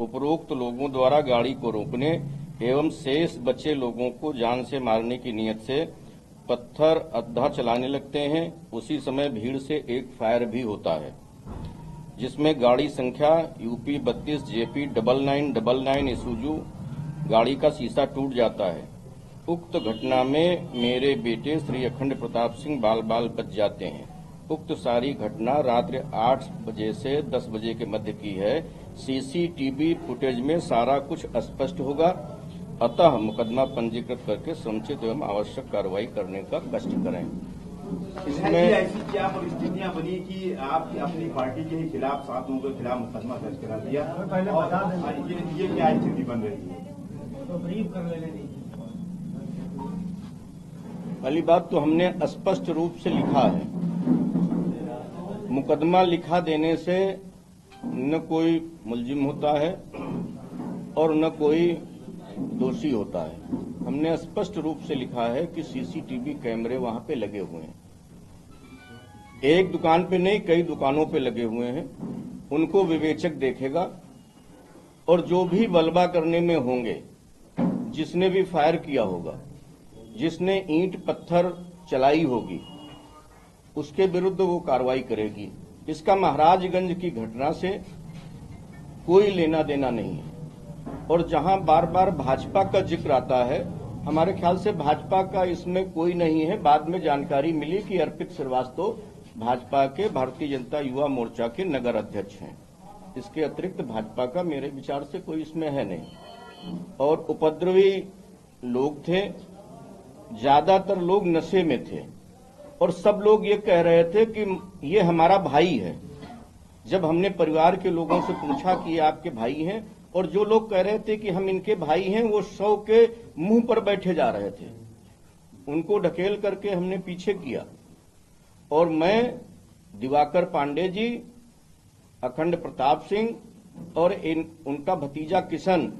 उपरोक्त लोगों द्वारा गाड़ी को रोकने एवं शेष बचे लोगों को जान से मारने की नीयत से पत्थर अद्धा चलाने लगते हैं। उसी समय भीड़ से एक फायर भी होता है, जिसमें गाड़ी संख्या यूपी 32 जेपी 9999 इसुजू गाड़ी का शीशा टूट जाता है। उक्त घटना में मेरे बेटे श्री अखंड प्रताप सिंह बाल बाल बच जाते हैं। उक्त सारी घटना रात्रि 8 बजे से 10 बजे के मध्य की है। सीसीटीवी फुटेज में सारा कुछ स्पष्ट होगा, अतः मुकदमा पंजीकृत करके समुचित एवं आवश्यक कार्रवाई करने का कष्ट करें। इसमें ऐसी क्या परिस्थितियां बनी कि आप अपनी पार्टी के खिलाफ 7 लोगों के खिलाफ मुकदमा दर्ज करा दिया? ये क्या स्थिति बन रही है? तो ब्रीफ कर लेने पहली बात तो हमने स्पष्ट रूप से लिखा है, मुकदमा लिखा देने से न कोई मुलजिम होता है और न कोई दोषी होता है। हमने स्पष्ट रूप से लिखा है कि सीसीटीवी कैमरे वहां पे लगे हुए हैं, एक दुकान पे नहीं कई दुकानों पे लगे हुए हैं। उनको विवेचक देखेगा और जो भी बलवा करने में होंगे, जिसने भी फायर किया होगा, जिसने ईंट पत्थर चलाई होगी, उसके विरुद्ध वो कार्रवाई करेगी। इसका महाराजगंज की घटना से कोई लेना देना नहीं है। और जहां बार बार भाजपा का जिक्र आता है, हमारे ख्याल से भाजपा का इसमें कोई नहीं है। बाद में जानकारी मिली कि अर्पित श्रीवास्तव भाजपा के भारतीय जनता युवा मोर्चा के नगर अध्यक्ष हैं। इसके अतिरिक्त भाजपा का मेरे विचार से कोई इसमें है नहीं। और उपद्रवी लोग थे, ज्यादातर लोग नशे में थे और सब लोग ये कह रहे थे कि ये हमारा भाई है। जब हमने परिवार के लोगों से पूछा कि ये आपके भाई हैं, और जो लोग कह रहे थे कि हम इनके भाई हैं, वो 100 के मुंह पर बैठे जा रहे थे। उनको ढकेल करके हमने पीछे किया और मैं, दिवाकर पांडे जी, अखंड प्रताप सिंह और उनका भतीजा किशन,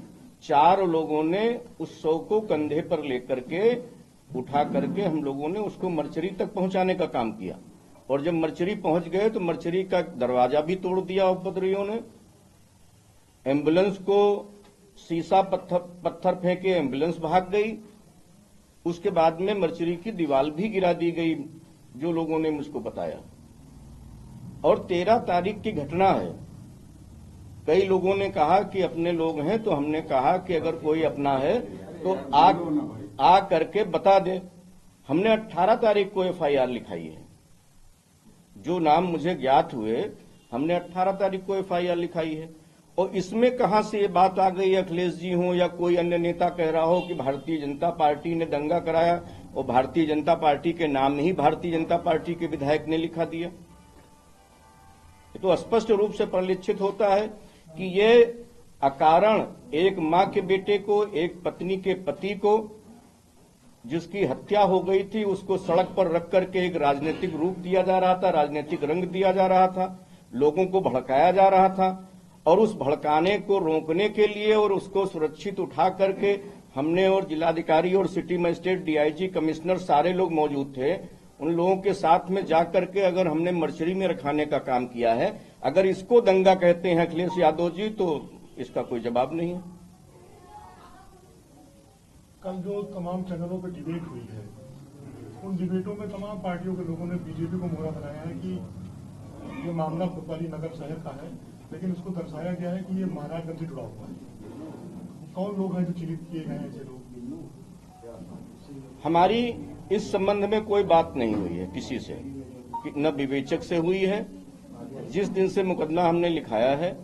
4 लोगों ने उस 100 को कंधे पर लेकर के उठा करके हम लोगों ने उसको मर्चरी तक पहुंचाने का काम किया। और जब मर्चरी पहुंच गए तो मर्चरी का दरवाजा भी तोड़ दिया उपद्रवियों ने। एम्बुलेंस को शीशा पत्थर फेंके, एम्बुलेंस भाग गई। उसके बाद में मर्चरी की दीवार भी गिरा दी गई, जो लोगों ने मुझको बताया। और 13 तारीख की घटना है। कई लोगों ने कहा कि अपने लोग हैं, तो हमने कहा कि अगर कोई अपना है तो आ करके बता दे। हमने 18 तारीख को एफआईआर लिखाई है। जो नाम मुझे ज्ञात हुए, हमने 18 तारीख को एफआईआर लिखाई है। और इसमें कहां से ये बात आ गई, अखिलेश जी हो या कोई अन्य नेता कह रहा हो कि भारतीय जनता पार्टी ने दंगा कराया और भारतीय जनता पार्टी के नाम ही भारतीय जनता पार्टी के विधायक ने लिखा दिया। ये तो स्पष्ट रूप से परिलक्षित होता है कि ये अकारण एक मां के बेटे को, एक पत्नी के पति को, जिसकी हत्या हो गई थी, उसको सड़क पर रख करके एक राजनीतिक रूप दिया जा रहा था, राजनीतिक रंग दिया जा रहा था, लोगों को भड़काया जा रहा था। और उस भड़काने को रोकने के लिए और उसको सुरक्षित उठा करके हमने, और जिलाधिकारी और सिटी मजिस्ट्रेट, डीआईजी, कमिश्नर, सारे लोग मौजूद थे। उन लोगों के साथ में जाकर के अगर हमने मर्चरी में रखाने का काम किया है, अगर इसको दंगा कहते हैं अखिलेश यादव जी, तो इसका कोई जवाब नहीं है। कल जो तमाम चैनलों पर डिबेट हुई है, उन डिबेटों में तमाम पार्टियों के लोगों ने बीजेपी को मोहरा बनाया है कि ये मामला कोतवाली नगर शहर का है, लेकिन उसको दर्शाया गया है कि ये महाराजगंज से जुड़ा हुआ है। कौन लोग हैं जो चिन्हित किए गए हैं ऐसे लोग? हमारी इस संबंध में कोई बात नहीं हुई है किसी से, न विवेचक से हुई है। जिस दिन से मुकदमा हमने लिखाया है,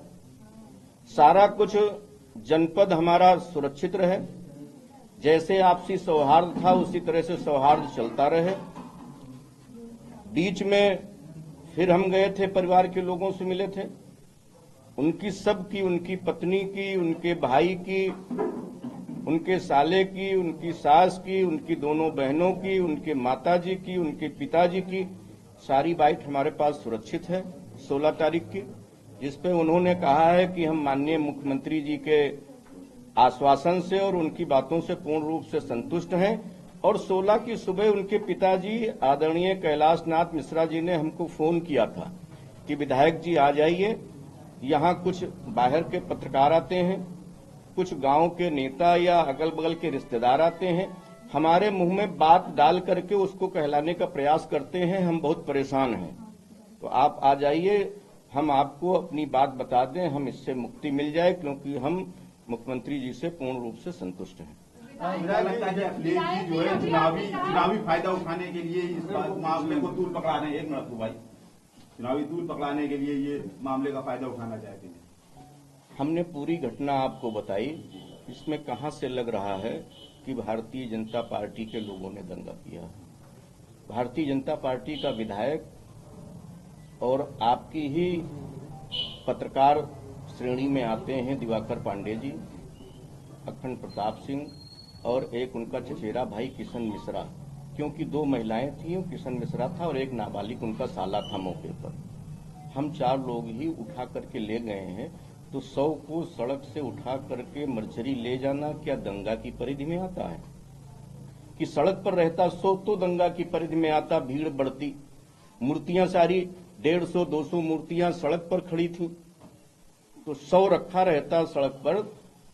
सारा कुछ जनपद हमारा सुरक्षित रहे, जैसे आपसी सौहार्द था उसी तरह से सौहार्द चलता रहे। बीच में फिर हम गए थे, परिवार के लोगों से मिले थे, उनकी सबकी, उनकी पत्नी की, उनके भाई की, उनके साले की, उनकी सास की, उनकी दोनों बहनों की, उनके माताजी की, उनके पिताजी की सारी बाइट हमारे पास सुरक्षित है 16 तारीख की, जिसपे उन्होंने कहा है कि हम माननीय मुख्यमंत्री जी के आश्वासन से और उनकी बातों से पूर्ण रूप से संतुष्ट हैं। और 16 की सुबह उनके पिताजी आदरणीय कैलाश नाथ मिश्रा जी ने हमको फोन किया था कि विधायक जी आ जाइए, यहाँ कुछ बाहर के पत्रकार आते हैं, कुछ गांव के नेता या अगल बगल के रिश्तेदार आते हैं, हमारे मुंह में बात डाल करके उसको कहलाने का प्रयास करते हैं। हम बहुत परेशान हैं। तो आप आ जाइए, हम आपको अपनी बात बता दें, हम इससे मुक्ति मिल जाए, क्योंकि हम मुख्यमंत्री जी से पूर्ण रूप से संतुष्ट हैं। मुझे लगता है कि अखिलेश जी जो है चुनावी फायदा उठाने के लिए इस मामले को तूल पकड़ा रहे हैं। एक मिनट भाई, चुनावी तूल पकड़ाने के लिए ये मामले का फायदा उठाना चाहते हैं। हमने पूरी घटना आपको बताई। इसमें कहां से लग रहा है कि भारतीय जनता पार्टी के लोगों ने दंगा किया। भारतीय जनता पार्टी का विधायक और आपकी ही पत्रकार श्रेणी में आते हैं दिवाकर पांडे जी, अखंड प्रताप सिंह और एक उनका चचेरा भाई किशन मिश्रा, क्योंकि 2 महिलाएं थीं, किशन मिश्रा था और एक नाबालिग उनका साला था मौके पर। हम 4 लोग ही उठा करके ले गए हैं। तो 100 को सड़क से उठा करके मर्चरी ले जाना क्या दंगा की परिधि में आता है? कि सड़क पर रहता 100 तो दंगा की परिधि में आता, भीड़ बढ़ती, मूर्तियां सारी 150-200 मूर्तियां सड़क पर खड़ी थी, तो 100 रखा रहता सड़क पर,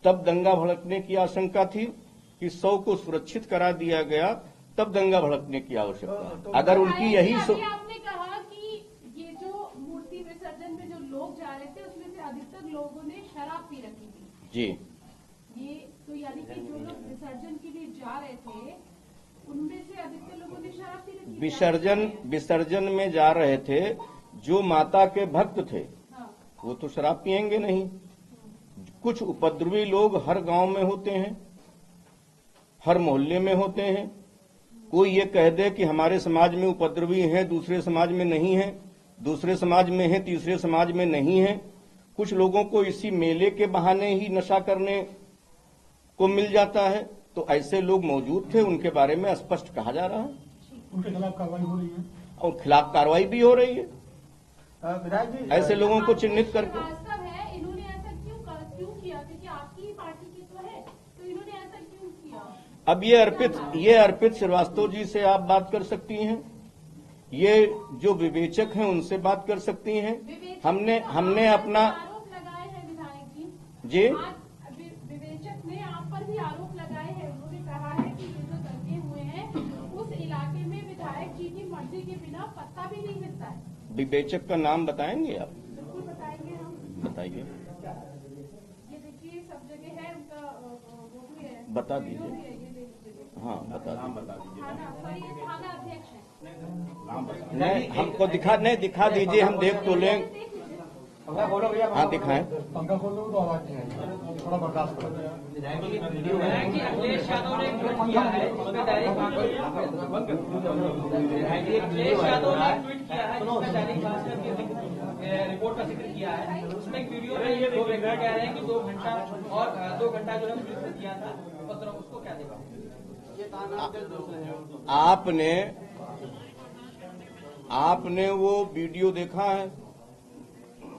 तब दंगा भड़कने की आशंका थी। कि 100 को सुरक्षित करा दिया गया, तब दंगा भड़कने की आवश्यकता। अगर उनकी यही आपने कहा कि ये जो मूर्ति विसर्जन में जो लोग जा रहे थे उसमें से अधिकतर लोगों ने शराब पी रखी थी जी, ये तो यानी कि जो लोग विसर्जन के लिए जा रहे थे उनमें से अधिकतर लोगों ने शराब पी रखी थी। विसर्जन में जा रहे थे जो माता के भक्त थे, हाँ। वो तो शराब पिएंगे नहीं। कुछ उपद्रवी लोग हर गांव में होते हैं, हर मोहल्ले में होते हैं। कोई ये कह दे कि हमारे समाज में उपद्रवी हैं, दूसरे समाज में नहीं है, दूसरे समाज में है, तीसरे समाज में नहीं है। कुछ लोगों को इसी मेले के बहाने ही नशा करने को मिल जाता है। तो ऐसे लोग मौजूद थे, उनके बारे में स्पष्ट कहा जा रहा है। उनके खिलाफ कार्रवाई हो रही है और खिलाफ कार्रवाई भी हो रही है विधायक जी, ऐसे लोगों को चिन्हित करके। वास्तव है इन्होंने ऐसा क्यों किया? क्योंकि आपकी ही पार्टी की तो है, तो इन्होंने ऐसा क्यों किया? अब ये अर्पित श्रीवास्तव जी से आप बात कर सकती हैं, ये जो विवेचक हैं उनसे बात कर सकती हैं। हमने अपना आरोप लगाए हैं विधायक जी। विवेचक ने आप पर भी आरोप लगाए हैं। उन्होंने कहा है कि ये जो दंगे हुए हैं उस इलाके में विधायक जी की मर्जी के बिना पत्ता भी नहीं हिलता है। विवेचक का नाम बताएंगे आप? बिल्कुल बताएंगे हम। बताइए। ये देखिए सब जगह है उनका वो भी है, बता वीडियो दीजिए। भी है, ये देखिए। हाँ बता नाम दीजिए। बता दीजिए। थाना अध्यक्ष है। नाम बता नहीं, हमको दिखा दीजिए, हम देख तो लें। हाँ दिखाएं। पंखा खोल दो तो आवाज नहीं आएगी, थोड़ा बर्दाश्त करो। अखिलेश यादव ने ट्वीट किया है, इसमें डायरेक्ट अखिलेश यादव ने ट्वीट किया है जिसमें दैनिक भास्कर की रिपोर्ट का जिक्र किया है। उसमें एक वीडियो में ये 2 व्यक्ति कह रहे हैं कि 2 घंटा और 2 घंटा जो है पुलिस किया था पत्र, उसको क्या देगा? आपने वो वीडियो देखा है?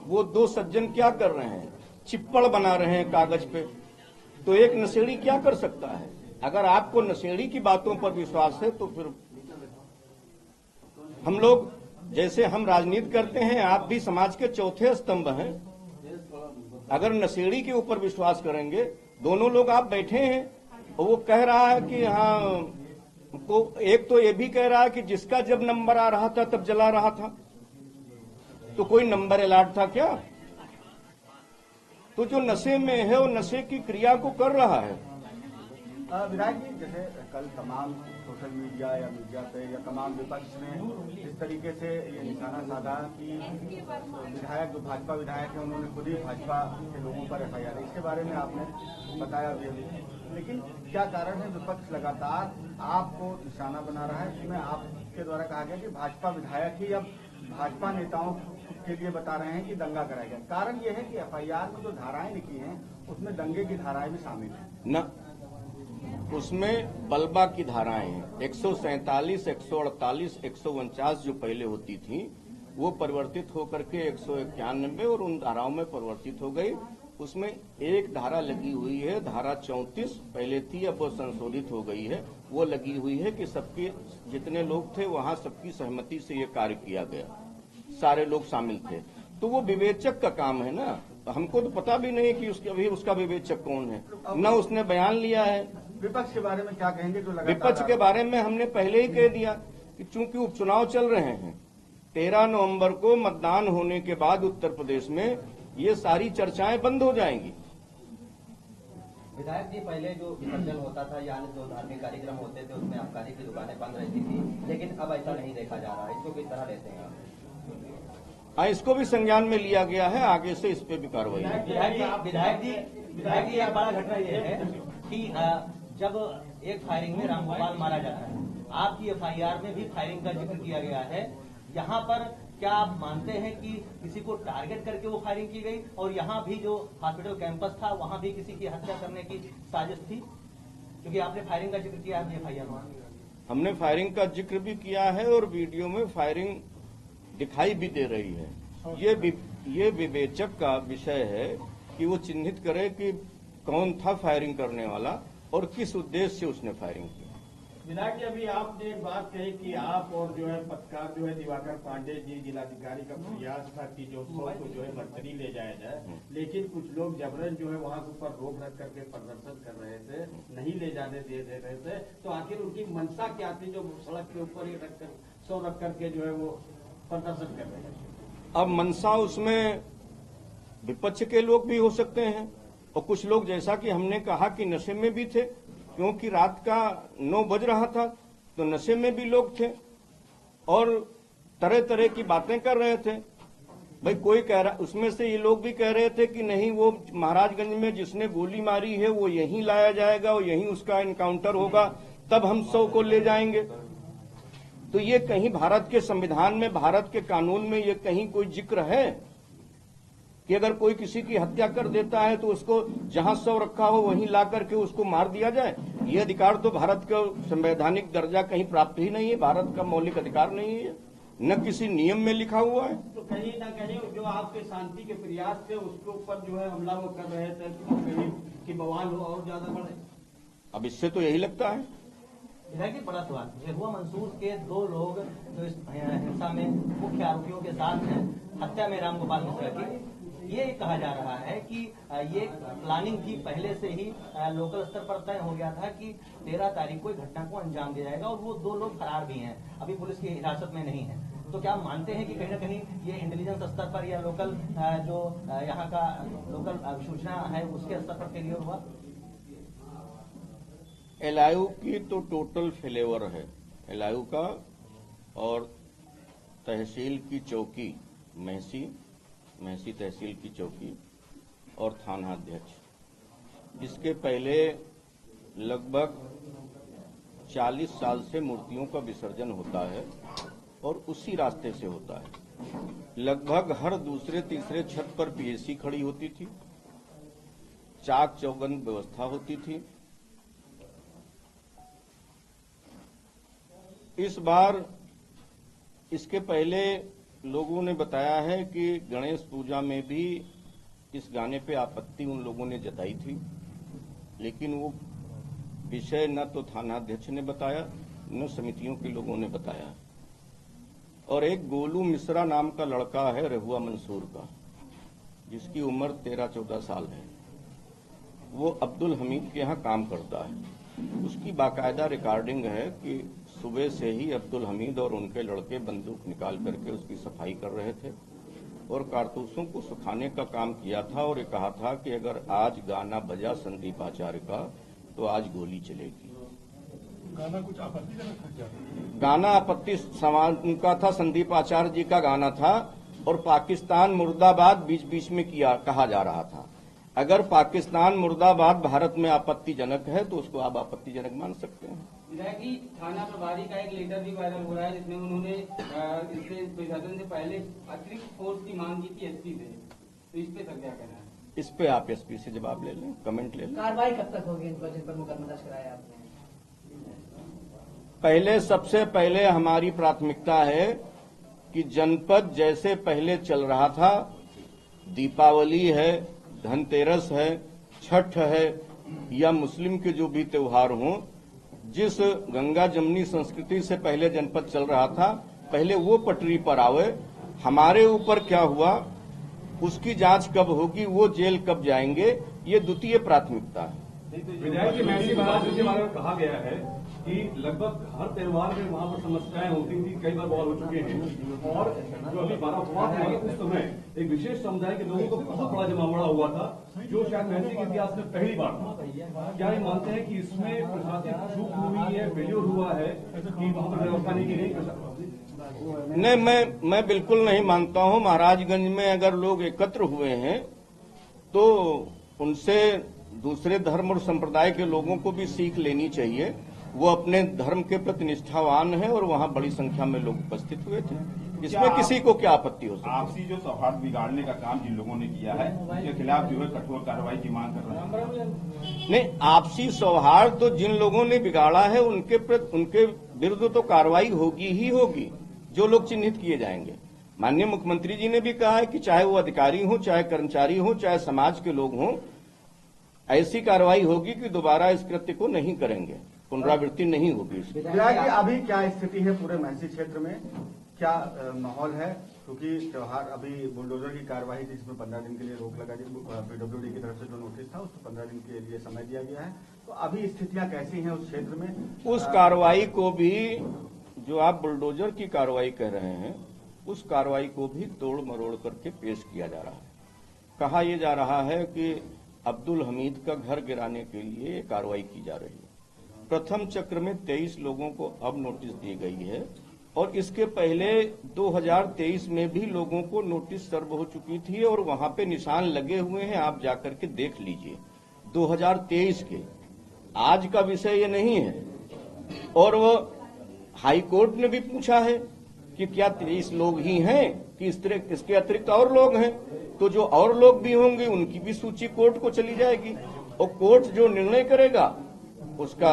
वो 2 सज्जन क्या कर रहे हैं? चिप्पड़ बना रहे हैं कागज पे। तो एक नशेड़ी क्या कर सकता है? अगर आपको नशेड़ी की बातों पर विश्वास है तो फिर हम लोग, जैसे हम राजनीति करते हैं, आप भी समाज के चौथे स्तंभ हैं। अगर नशेड़ी के ऊपर विश्वास करेंगे, दोनों लोग आप बैठे हैं और वो कह रहा है कि हाँ, को एक तो ये भी कह रहा है कि जिसका जब नंबर आ रहा था तब जला रहा था। तो कोई नंबर अलॉट था क्या? तो जो नशे में है वो नशे की क्रिया को कर रहा है। विधायक जी, जैसे कल तमाम सोशल मीडिया या मीडिया पे या तमाम विपक्ष ने इस तरीके से ये निशाना साधा कि विधायक जो भाजपा विधायक है उन्होंने खुद ही भाजपा के लोगों पर FIR, इसके बारे में आपने बताया भी है। लेकिन क्या कारण है विपक्ष लगातार आपको निशाना बना रहा है? इसमें आपके द्वारा कहा गया कि भाजपा विधायक ही अब भाजपा नेताओं के लिए बता रहे हैं कि दंगा कराया गया। कारण यह है कि FIR में जो धाराएं लिखी हैं उसमें दंगे की धाराएं भी शामिल हैं न, उसमें बलबा की धाराएं हैं। 147, 148, 149 जो पहले होती थी वो परिवर्तित होकर के 191 और उन धाराओं में परिवर्तित हो गई। उसमें एक धारा लगी हुई है, धारा 34 पहले थी, अब वो संशोधित हो गई है। वो लगी हुई है कि सबके जितने लोग थे वहां सबकी सहमति से ये कार्य किया गया, सारे लोग शामिल थे। तो वो विवेचक का काम है ना, हमको तो पता भी नहीं कि अभी उसका विवेचक कौन है, न उसने बयान लिया है। विपक्ष के बारे में क्या कहेंगे जो लगातार विपक्ष के बारे में हमने पहले ही कह दिया कि चूंकि उपचुनाव चल रहे हैं, 13 नवंबर को मतदान होने के बाद उत्तर प्रदेश में ये सारी चर्चाएं बंद हो जाएंगी। विधायक जी, पहले जो विसर्जन होता था यानी जो धार्मिक कार्यक्रम होते थे उसमें आबकारी की दुकानें बंद रहती थी, लेकिन अब ऐसा नहीं देखा जा रहा है, इसको किस तरह लेते हैं आप? इसको भी संज्ञान में लिया गया है, आगे से इस पे भी कार्रवाई होगी। विधायक जी, एक बड़ा घटना ये है कि जब एक फायरिंग में रामगोपाल मारा जाता है, आपकी एफआईआर में भी फायरिंग का जिक्र किया गया है। यहाँ पर क्या आप मानते हैं कि किसी को टारगेट करके वो फायरिंग की गई और यहाँ भी जो हॉस्पिटल कैंपस था वहाँ भी किसी की हत्या करने की साजिश थी? क्योंकि आपने फायरिंग का जिक्र किया है एफआईआर में। हमने फायरिंग का जिक्र भी किया है और वीडियो में फायरिंग दिखाई भी दे रही है। ये विवेचक का विषय है कि वो चिन्हित करे कि कौन था फायरिंग करने वाला और किस उद्देश्य से उसने फायरिंग की। विधायक जी, अभी आपने एक बात कही कि आप और जो है पत्रकार जो है दिवाकर पांडे जी जिलाधिकारी का प्रयास था कि जो सौ को जो है बर्तरी ले जाया जाए, लेकिन कुछ लोग जबरन जो है वहां के ऊपर रोक रख करके प्रदर्शन कर रहे थे, नहीं ले जाने दे रहे थे। तो आखिर उनकी मंशा क्या थी जो सड़क के ऊपर ही सौ रख करके जो है वो प्रदर्शन कर रहे हैं? अब मंशा उसमें विपक्ष के लोग भी हो सकते हैं और कुछ लोग, जैसा कि हमने कहा, कि नशे में भी थे, क्योंकि रात का 9 बज रहा था तो नशे में भी लोग थे और तरह तरह की बातें कर रहे थे। भाई कोई कह रहा, उसमें से ये लोग भी कह रहे थे कि नहीं, वो महाराजगंज में जिसने गोली मारी है वो यहीं लाया जाएगा और यहीं उसका इनकाउंटर होगा, तब हम 100 को ले जाएंगे। तो ये कहीं भारत के संविधान में, भारत के कानून में ये कहीं कोई जिक्र है कि अगर कोई किसी की हत्या कर देता है तो उसको जहां 100 रखा हो वहीं ला करके उसको मार दिया जाए? ये अधिकार तो भारत का संवैधानिक दर्जा कहीं प्राप्त ही नहीं है, भारत का मौलिक अधिकार नहीं है, न किसी नियम में लिखा हुआ है। तो कहीं ना कहीं जो आपके शांति के प्रयास थे उसके ऊपर जो है हमला वो कर रहे थे कि बवाल हो और ज्यादा बढ़े। अब इससे तो यही लगता है। विधायक जी, बड़ा सवाल, रहुआ मंसूर के 2 लोग जो इस हिंसा में मुख्य आरोपियों के साथ हैं, हत्या में रामगोपाल मिश्रा की, ये कहा जा रहा है कि ये प्लानिंग थी, पहले से ही लोकल स्तर पर तय हो गया था कि 13 तारीख को घटना को अंजाम दिया जाएगा और वो 2 लोग फरार भी हैं, अभी पुलिस की हिरासत में नहीं है। तो क्या आप मानते हैं कि कहीं ना कहीं ये इंटेलिजेंस स्तर पर या लोकल जो यहाँ का लोकल सूचना है उसके स्तर पर फेलियर हुआ? एलआईयू की तो टोटल फेलेवर है, एलआईयू का और तहसील की चौकी महसी तहसील की चौकी और थाना अध्यक्ष, इसके पहले लगभग 40 साल से मूर्तियों का विसर्जन होता है और उसी रास्ते से होता है। लगभग हर दूसरे तीसरे छत पर पीएसी खड़ी होती थी, चाक चौबंद व्यवस्था होती थी। इस बार इसके पहले लोगों ने बताया है कि गणेश पूजा में भी इस गाने पे आपत्ति उन लोगों ने जताई थी, लेकिन वो विषय न तो थानाध्यक्ष ने बताया न समितियों के लोगों ने बताया। और एक गोलू मिश्रा नाम का लड़का है रहुआ मंसूर का, जिसकी उम्र 13-14 साल है, वो अब्दुल हमीद के यहाँ काम करता है। उसकी बाकायदा रिकॉर्डिंग है कि सुबह से ही अब्दुल हमीद और उनके लड़के बंदूक निकाल करके उसकी सफाई कर रहे थे और कारतूसों को सुखाने का काम किया था और ये कहा था कि अगर आज गाना बजा संदीप आचार्य का तो आज गोली चलेगी। गाना कुछ आपत्तिजनक था क्या? गाना आपत्ति समान का था, संदीप आचार्य जी का गाना था और पाकिस्तान मुर्दाबाद बीच बीच में कहा जा रहा था। अगर पाकिस्तान मुर्दाबाद भारत में आपत्तिजनक है तो उसको आप आपत्तिजनक मान सकते हैं। विधायक जी, थाना प्रभारी का एक लेटर भी वायरल हो रहा है जिसमें उन्होंने इससे विसर्जन से पहले अतिरिक्त फोर्स की मांग की थी एसपी से, तो इस पे सर क्या कहना है? इस पे आप एसपी से जवाब ले लें, कमेंट ले लें। कार्रवाई कब तक होगी इन पर जिन पर मुकदमा दर्ज कराया आपने? पहले सबसे पहले हमारी प्राथमिकता है कि जनपद जैसे पहले चल रहा था, दीपावली है, धनतेरस है, छठ है या मुस्लिम के जो भी त्योहार हों, जिस गंगा जमुनी संस्कृति से पहले जनपद चल रहा था, पहले वो पटरी पर आवे। हमारे ऊपर क्या हुआ उसकी जांच कब होगी, वो जेल कब जाएंगे, ये द्वितीय प्राथमिकता है। विधायक जी, मैं इसी बात के बारे में कहा गया है कि लगभग हर त्योहार में वहाँ पर समस्याएं होती थी, कई बार बवाल हो चुके हैं, और जो अभी 12 उपवास हुआ उस समय एक विशेष समुदाय के लोगों को बहुत बड़ा जमावड़ा हुआ था, जो शायद महसी के इतिहास में पहली बार था। क्या ये मानते हैं कि इसमें प्रशासनिक चूक हुई है, फेल्योर हुआ है कि वहाँ पर व्यवस्था नहीं की गई? नहीं, मैं बिल्कुल नहीं मानता हूं। महाराजगंज में अगर लोग एकत्र हुए हैं तो उनसे दूसरे धर्म और संप्रदाय के लोगों को भी सीख लेनी चाहिए। वो अपने धर्म के प्रति निष्ठावान है और वहां बड़ी संख्या में लोग उपस्थित हुए थे। इसमें किसी को क्या आपत्ति हो सकती है? आपसी जो सौहार्द बिगाड़ने का काम जिन लोगों ने किया है उनके खिलाफ जो है कठोर कार्रवाई की मांग कर रहे हैं। नहीं, आपसी सौहार्द तो जिन लोगों ने बिगाड़ा है उनके विरुद्ध तो कार्रवाई होगी ही होगी, जो लोग चिन्हित किए जाएंगे। माननीय मुख्यमंत्री जी ने भी कहा है कि चाहे वो अधिकारी हो, चाहे कर्मचारी हो, चाहे समाज के लोग हों, ऐसी कार्रवाई होगी कि दोबारा इस कृत्य को नहीं करेंगे, पुनरावृत्ति नहीं होगी। विधायक जी, अभी क्या स्थिति है पूरे महसी क्षेत्र में, क्या माहौल है? क्योंकि त्योहार अभी बुलडोजर की कार्रवाई थी जिसमें 15 दिन के लिए रोक लगा दी, पीडब्ल्यूडी की तरफ से जो नोटिस था उसको 15 दिन के लिए समय दिया गया है। तो अभी स्थितियां कैसी हैं उस क्षेत्र में? उस कार्रवाई को भी, जो आप बुलडोजर की कार्रवाई कह रहे हैं, उस कार्रवाई को भी तोड़ मरोड़ करके पेश किया जा रहा है। कहा यह जा रहा है कि अब्दुल हमीद का घर गिराने के लिए कार्रवाई की जा रही है। प्रथम चक्र में 23 लोगों को अब नोटिस दी गई है और इसके पहले 2023 में भी लोगों को नोटिस सर्व हो चुकी थी और वहां पे निशान लगे हुए हैं, आप जाकर के देख लीजिए। 2023 के, आज का विषय ये नहीं है। और वो हाई कोर्ट ने भी पूछा है कि क्या 23 लोग ही हैं कि इसके अतिरिक्त और लोग हैं? तो जो और लोग भी होंगे उनकी भी सूची कोर्ट को चली जाएगी और कोर्ट जो निर्णय करेगा उसका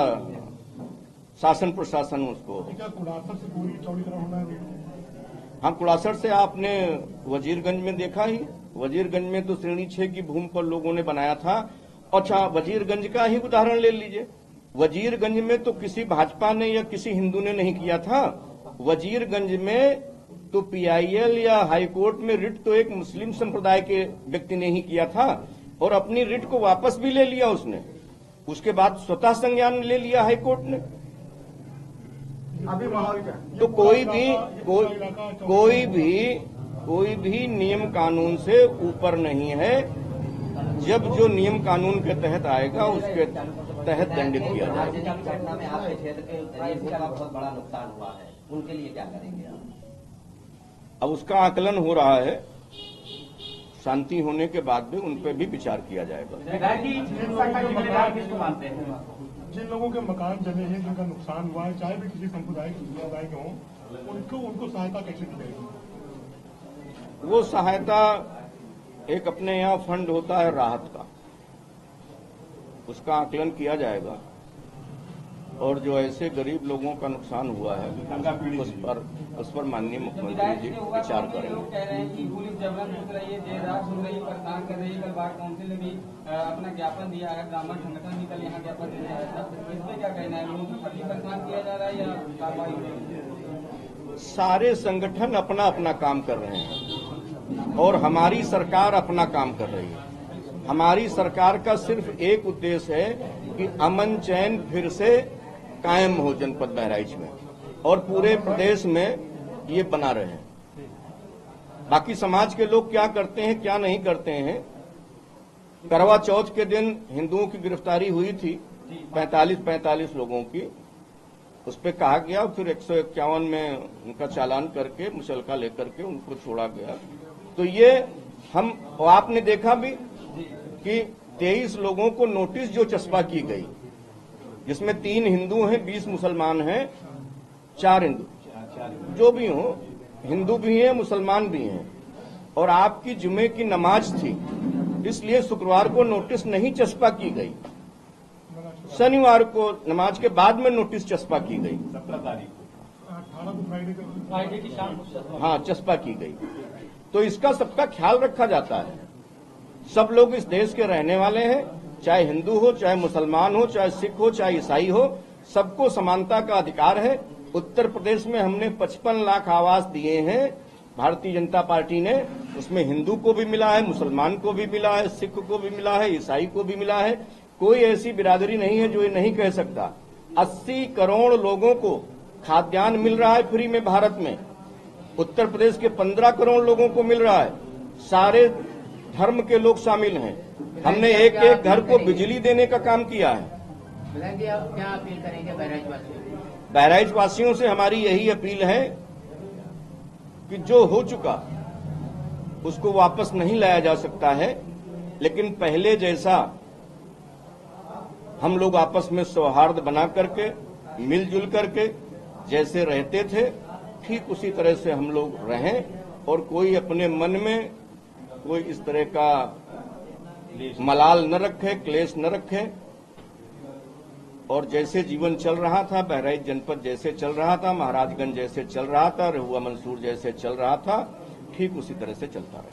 शासन प्रशासन उसको। क्या कुड़ासर से पूरी चौड़ी तरह होना है? हाँ, कुड़ासर से आपने वजीरगंज में देखा ही। वजीरगंज में तो श्रेणी 6 की भूमि पर लोगों ने बनाया था। अच्छा, वजीरगंज का ही उदाहरण ले लीजिए। वजीरगंज में तो किसी भाजपा ने या किसी हिंदू ने नहीं किया था। वजीरगंज में तो पीआईएल या हाईकोर्ट में रिट तो एक मुस्लिम संप्रदाय के व्यक्ति ने ही किया था और अपनी रिट को वापस भी ले लिया उसने। उसके बाद स्वतः संज्ञान ले लिया हाईकोर्ट ने। अभी माहौल क्या? तो कोई भी नियम कानून से ऊपर नहीं है। जब जो नियम कानून के तहत आएगा उसके तहत दंडित किया जाएगा। घटना में आपके क्षेत्र के गरीबों का बहुत बड़ा नुकसान हुआ है, उनके लिए क्या करेंगे आप? अब उसका आकलन हो रहा है, शांति होने के बाद भी उन पर भी विचार किया जाएगा। जिन लोगों के मकान जले हैं, जिनका नुकसान हुआ है, चाहे भी किसी संप्रदाय के हों, उनको सहायता कैसे दी जाएगी? वो सहायता एक अपने यहाँ फंड होता है राहत का, उसका आकलन किया जाएगा और जो ऐसे गरीब लोगों का नुकसान हुआ है उस पर माननीय मुख्यमंत्री जी विचार करेंगे। लोग कह रहे हैं कि पुलिस जबरन घुस रही है, देर रात सुन रही है, परेशान कर रही है। कल बार काउंसिल ने भी अपना ज्ञापन दिया है, ब्राह्मण संगठन भी कल यहाँ ज्ञापन दिया है। इस पे क्या कहना है? लोगों को पति परेशान किया जा रहा है या कार्रवाई हो रही है? सारे संगठन अपना अपना काम कर रहे हैं और हमारी सरकार अपना काम कर रही है। हमारी सरकार का सिर्फ एक उद्देश्य है कि अमन चैन फिर से कायम हो जनपद बहराइच में और पूरे प्रदेश में ये बना रहे। बाकी समाज के लोग क्या करते हैं क्या नहीं करते हैं। करवा चौथ के दिन हिंदुओं की गिरफ्तारी हुई थी 45 लोगों की, उस पर कहा गया, फिर 151 में उनका चालान करके मुचलका लेकर के उनको छोड़ा गया। तो ये हम आपने देखा भी कि 23 लोगों को नोटिस जो चस्पा की गई, जिसमें 3 हिंदू हैं, 20 मुसलमान हैं, 4 हिंदू, जो भी हो, हिंदू भी हैं मुसलमान भी हैं, और आपकी जुमे की नमाज थी इसलिए शुक्रवार को नोटिस नहीं चस्पा की गई, शनिवार को नमाज के बाद में नोटिस चस्पा की गई, 17 तारीख को फ्राइडे की शाम को हाँ चस्पा की गई। तो इसका सबका ख्याल रखा जाता है। सब लोग इस देश के रहने वाले हैं, चाहे हिंदू हो, चाहे मुसलमान हो, चाहे सिख हो, चाहे ईसाई हो, सबको समानता का अधिकार है। उत्तर प्रदेश में हमने 55 लाख आवास दिए हैं भारतीय जनता पार्टी ने उसमें हिंदू को भी मिला है, मुसलमान को भी मिला है, सिख को भी मिला है, ईसाई को भी मिला है। कोई ऐसी बिरादरी नहीं है जो ये नहीं कह सकता। 80 करोड़ लोगों को खाद्यान्न मिल रहा है फ्री में भारत में। उत्तर प्रदेश के 15 करोड़ लोगों को मिल रहा है। सारे धर्म के लोग शामिल हैं। हमने एक एक घर को बिजली देने का काम किया है। आप क्या अपील करेंगे बहराइच वासियों? बहराइच वासियों से हमारी यही अपील है कि जो हो चुका उसको वापस नहीं लाया जा सकता है, लेकिन पहले जैसा हम लोग आपस में सौहार्द बना करके, मिलजुल करके जैसे रहते थे, ठीक उसी तरह से हम लोग रहें और कोई अपने मन में कोई इस तरह का मलाल न रखे, क्लेश न रखे। और जैसे जीवन चल रहा था, बहराइच जनपद जैसे चल रहा था, महाराजगंज जैसे चल रहा था, रहुआ मंसूर जैसे चल रहा था, ठीक उसी तरह से चलता रहे।